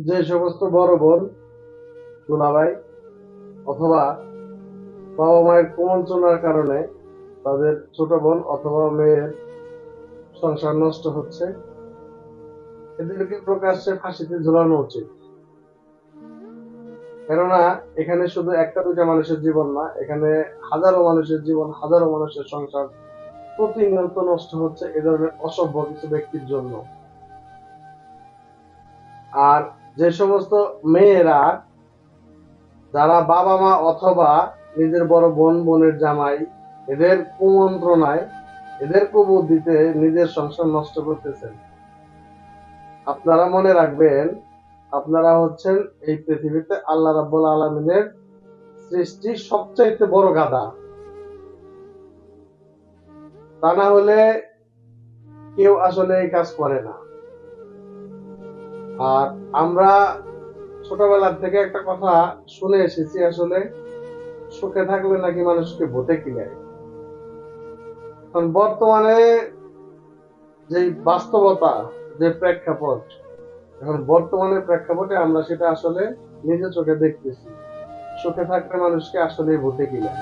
যে সমস্ত বড় বোন, দুলাভাই অথবা বাবা মায়ের কুমন্ত্রণার কারণে তাদের ছোট বোন অথবা মেয়ের সংসার নষ্ট হচ্ছে, এদেরকে প্রকাশ্যে ফাঁসিতে ঝুলানো উচিত। কেননা এখানে শুধু একটা দুইটা মানুষের জীবন না, এখানে হাজারো মানুষের জীবন, হাজারো মানুষের সংসার প্রতিনিয়ত নষ্ট হচ্ছে এ ধরনের অসভ্য কিছু ব্যক্তির জন্য। আর যে সমস্ত মেয়েরা, যারা বাবা মা অথবা নিজের বড় বোন, বোনের জামাই, এদের কুমন্ত্রণায়, এদের কুবুদ্ধিতে নিজের সংসার নষ্ট করতেছেন, আপনারা মনে রাখবেন, আপনারা হচ্ছেন এই পৃথিবীতে আল্লাহ রাব্বুল আলামিনের সৃষ্টি সবচাইতে বড় গাধা। তা না হলে কেউ আসলে এই কাজ করে না। আর আমরা ছোটবেলার থেকে একটা কথা শুনে এসেছি, আসলে সুখে থাকলে নাকি মানুষকে ভূতে কিলায়। কারণ বর্তমানে যে বাস্তবতা, যে প্রেক্ষাপট, এখন বর্তমানে প্রেক্ষাপটে আমরা সেটা আসলে নিজে চোখে দেখতেছি। সুখে থাকলে মানুষকে আসলে ভূতে কিলায়।